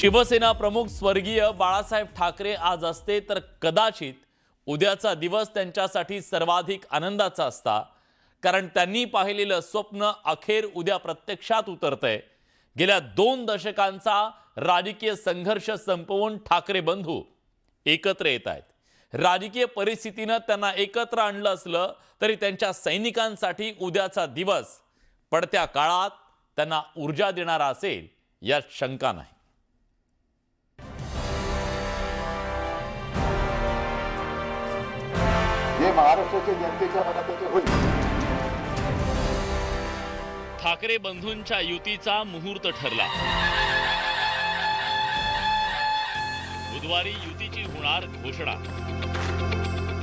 शिवसेना प्रमुख स्वर्गीय बाळासाहेब ठाकरे आज असते तर कदाचित उद्याचा दिवस त्यांच्यासाठी सर्वाधिक आनंदाचा असता, कारण त्यांनी पाहिलेलं स्वप्न अखेर उद्या प्रत्यक्षात उतरतंय। गेल्या 2 दशकांचा राजकीय संघर्ष संपवून ठाकरे बंधू एकत्र येत आहेत। राजकीय परिस्थितीने त्यांना एकत्र आणलं असलं तरी त्यांच्या सैनिकांसाठी उद्याचा दिवस पडत्या काळात त्यांना ऊर्जा देणारा असेल यात शंका नाही। हे महाराष्ट्राच्या जनतेच्या मनात होईल। ठाकरे बंधूंच्या युतीचा मुहूर्त ठरला। बुधवारी युतीची होणार घोषणा।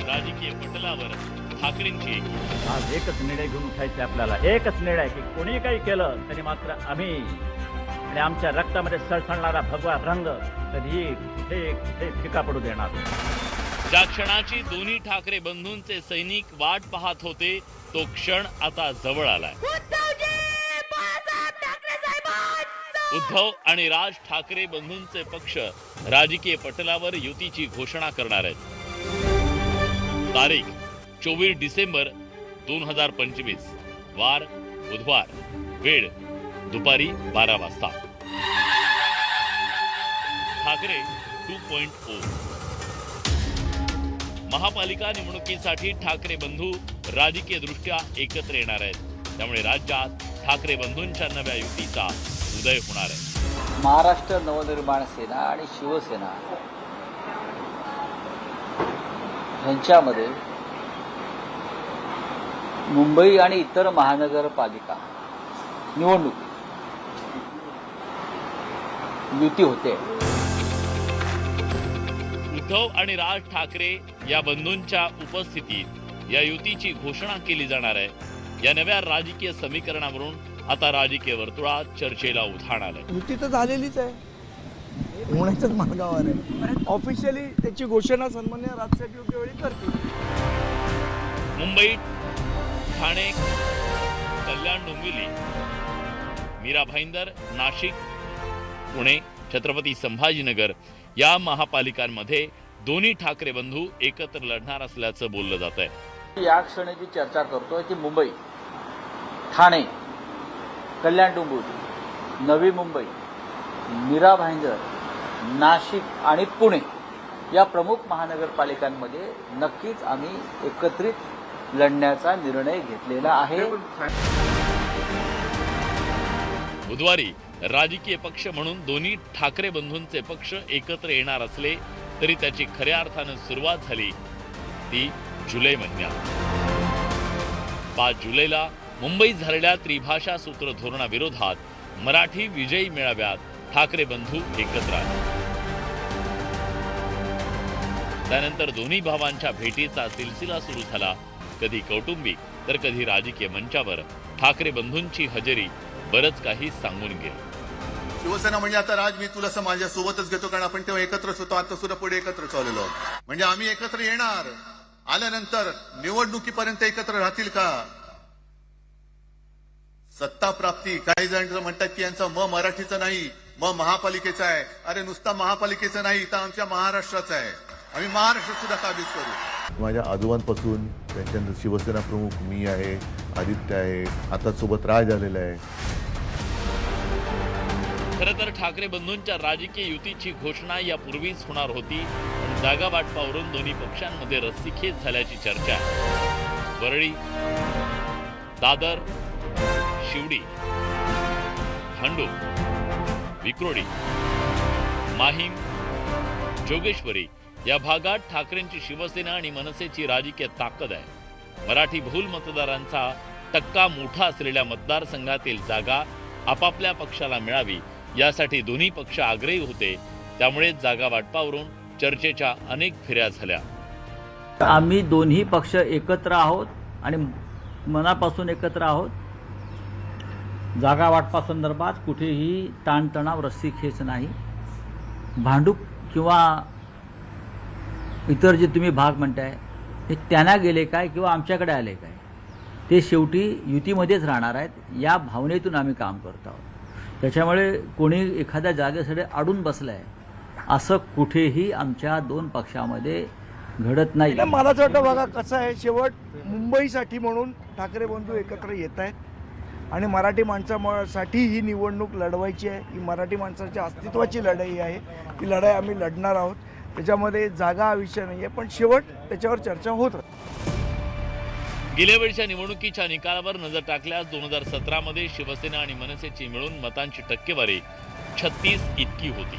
राजकीय पटलावर ठाकरेंची एकी। आज एकच निर्णय घेऊन उठायचे आपल्याला, एकच निर्णय की कोणी काही केलं तरी मात्र आम्ही आणि आमच्या रक्तामध्ये सळसळणारा भगवा रंग कधी कुठे फिका पडू देणार। ज्या क्षणाची दोन्ही ठाकरे बंधूंचे सैनिक वाट पाहत होते तो क्षण आता जवळ आलाय। उद्धव आणि राज ठाकरे बंधूंचे पक्ष राजकीय पटलावर युतीची घोषणा करणार आहेत। तारीख 24 डिसेंबर 2025, वार बुधवार, वेळ दुपारी 12 वाजता। ठाकरे 2.0 महापालिका निवडणुकीसाठी ठाकरे बंधू राजकीय दृष्ट्या एकत्र येणार आहेत। त्यामुळे राज्यात ठाकरे बंधूंच्या नव्या युतीचा उदय होणार आहे। महाराष्ट्र नवनिर्माण सेना आणि शिवसेना यांच्यामध्ये मुंबई आणि इतर महानगरपालिका निवडणूक युती होते। उद्धव आणि राज ठाकरे या बंधूंच्या उपस्थितीत या युतीची घोषणा केली जाणार आहे। या नव्या राजकीय समीकरणावरून आता राजकीय वर्तुळात चर्चेला उधाण आलंय। युती तर झालेलीच आहे, होण्याच्याच मार्गावर आहे। ऑफिशियली त्याची घोषणा सन्माननीय राजसाहेब योग्य वेळी करतील। मुंबईत ठाणे, कल्याण, डोंबिवली, मीरा भाईंदर, नाशिक, पुणे, छत्रपती संभाजीनगर या महापालिकांमध्ये दोन्ही ठाकरे बंधू एकत्र लढणार असल्याचं बोललं जात आहे। या क्षणी जी चर्चा करतोय ती मुंबई, ठाणे, कल्याण डोंबिवली, नवी मुंबई, मीरा भाईंदर, नाशिक आणि पुणे या प्रमुख महानगरपालिकांमध्ये नक्कीच आम्ही एकत्रित लढण्याचा निर्णय घेतलेला आहे। बुधवारी राजकीय पक्ष म्हणून दोन्ही ठाकरे बंधूंचे पक्ष एकत्र येणार असले तरी त्याची खऱ्या अर्थानं सुरुवात झाली ती जुलै महिन्यात। 5 जुलैला मुंबईत झालेल्या त्रिभाषा सूत्र धोरणाविरोधात मराठी विजयी मेळाव्यात ठाकरे बंधू एकत्र आले। त्यानंतर दोन्ही भावांच्या भेटीचा सिलसिला सुरू झाला। कधी कौटुंबिक तर कधी राजकीय मंचावर ठाकरे बंधूंची हजेरी बरंच काही सांगून गेली। शिवसेना म्हणजे आता राज मी तुला माझ्या सोबतच घेतो, कारण आपण तेव्हा एकत्रच होतो, आता सुद्धा पुढे एकत्र चाललेलो आहोत। म्हणजे आम्ही एकत्र येणार, आल्यानंतर निवडणुकीपर्यंत एकत्र राहतील का? सत्ता प्राप्ती, काही जण म्हणतात की यांचा मराठीचा नाही, महापालिकेचा आहे। अरे नुसता महापालिकेचा नाही, तर आमच्या महाराष्ट्राचा आहे। आम्ही महाराष्ट्र सुद्धा काबीज करू। माझ्या आजोबांपासून त्यांच्यानंतर शिवसेना प्रमुख मी आहे, आदित्य आहे, आता सोबत राज आलेला आहे। खरं तर ठाकरे बंधूंच्या राजकीय युतीची घोषणा यापूर्वीच होणार होती, पण जागा वाटपावरून दोन्ही पक्षांमध्ये रस्सीखेच झाल्याची चर्चा आहे। वरळी, दादर, शिवडी, भांडूप, विक्रोळी, माहीम, जोगेश्वरी या भागात ठाकरेंची शिवसेना आणि मनसेची राजकीय ताकद आहे। मराठी बहुल मतदारांचा टक्का मोठा असलेल्या मतदारसंघातील जागा आपापल्या पक्षाला मिळावी यासाठी दोन्ही पक्ष आग्रही होते। त्यामुळे जागा वाटपावरून चर्चेच्या अनेक फेऱ्या झाल्या। आम्ही दोन्ही पक्ष एकत्र आहोत आणि मनापासून एकत्र आहोत। जागा वाटपासंदर्भात कुठेही ताणतणाव, रस्सीखेच नाही। भांडूप किंवा इतर जे तुम्ही भाग म्हणताय हे त्यांना गेले काय किंवा आमच्याकडे आले काय, ते शेवटी युतीमध्येच राहणार आहेत। या भावनेतून आम्ही काम करत आहोत। त्याच्यामुळे कोणी एखाद्या जागेसाठी अडून बसलाय असं कुठेही आमच्या दोन पक्षामध्ये घडत नाही. नाही, मला असं वाटतं बघा कसं आहे, शेवट मुंबईसाठी म्हणून ठाकरे बंधू एकत्र येत आहेत आणि मराठी माणसासाठी ही निवडणूक लढवायची आहे. ही मराठी माणसाच्या अस्तित्वाची लढाई आहे. ती लढाई आम्ही लढणार आहोत. त्याच्यामध्ये जागा हा विषय नाही आहे, पण शेवट त्याच्यावर चर्चा होत राहते. गेल्या वेळच्या निवडणुकीच्या निकालावर नजर टाकल्यास 2017 मध्ये शिवसेना आणि मनसेची मिळून मतांची टक्केवारी 36 इतकी होती,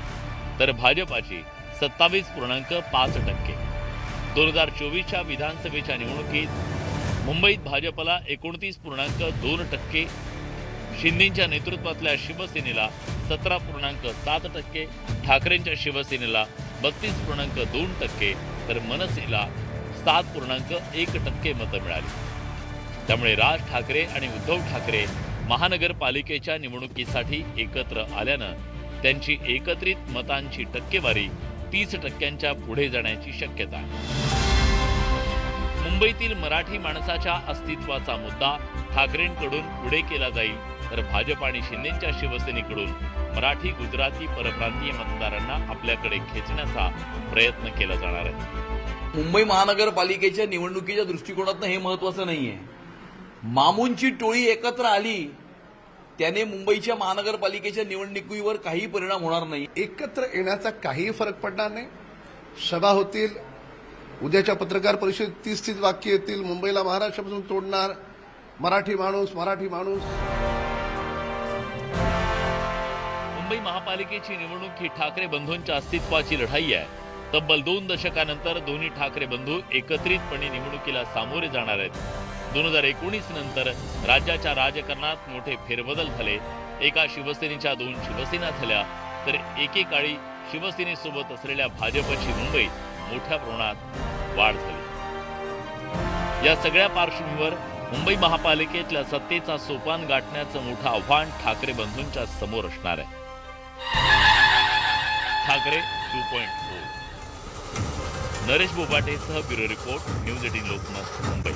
तर भाजपाची 27.5%. 2024च्या विधानसभेच्या निवडणुकीत मुंबईत भाजपला 29.2%, शिंदेच्या नेतृत्वातल्या शिवसेनेला 17.7%, ठाकरेंच्या शिवसेनेला 32.2%, तर मनसेला 7.1% मतं मिळाली. त्यामुळे राज ठाकरे आणि उद्धव ठाकरे महानगरपालिकेच्या निवडणुकीसाठी एकत्र आल्यानं त्यांची एकत्रित मतांची टक्केवारी 30%च्या पुढे जाण्याची शक्यता आहे. मुंबईतील मराठी माणसाच्या अस्तित्वाचा मुद्दा ठाकरेंकडून पुढे केला जाईल, तर भाजप आणि शिंदेच्या शिवसेनेकडून मराठी गुजराती परप्रांतीय मतदारांना आपल्याकडे खेचण्याचा प्रयत्न केला जाणार आहे. मुंबई महानगरपालिकेच्या निवडणुकीच्या दृष्टिकोनातून हे महत्वाचं नाहीये. मामूंची टोळी एकत्र आली त्याने मुंबईच्या महानगरपालिकेच्या निवडणुकीवर काही परिणाम होणार नाही. एकत्र येण्याचा काही फरक पडणार नाही. सभा होतील, उद्याच्या पत्रकार परिषदेत 30 वाक्य येतील, मुंबईला महाराष्ट्रापासून तोडणार, मराठी माणूस. मुंबई महापालिकेची निवडणूक ही ठाकरे बंधूंच्या अस्तित्वाची लढाई आहे. तब्बल 2 दशकानंतर दोन्ही ठाकरे बंधू एकत्रितपणे निवडणुकीला सामोरे जाणार आहेत. 2019 नंतर राज्याच्या राजकारणात मोठे फेरबदल झाले. एका शिवसेनेच्या 2 शिवसेना झाल्या, तर एकेकाळी शिवसेनेसोबत असलेल्या भाजपची मुंबईत मोठ्या प्रमाणात वाढ झाली. या सगळ्या पार्श्वभूमीवर मुंबई महापालिकेतल्या सत्तेचा सोपान गाठण्याचं मोठं आव्हान ठाकरे बंधूंच्या समोर असणार आहे. ठाकरे 2.0. नरेश बोबाटेसह bureau report, news 18 Lokmat, Mumbai.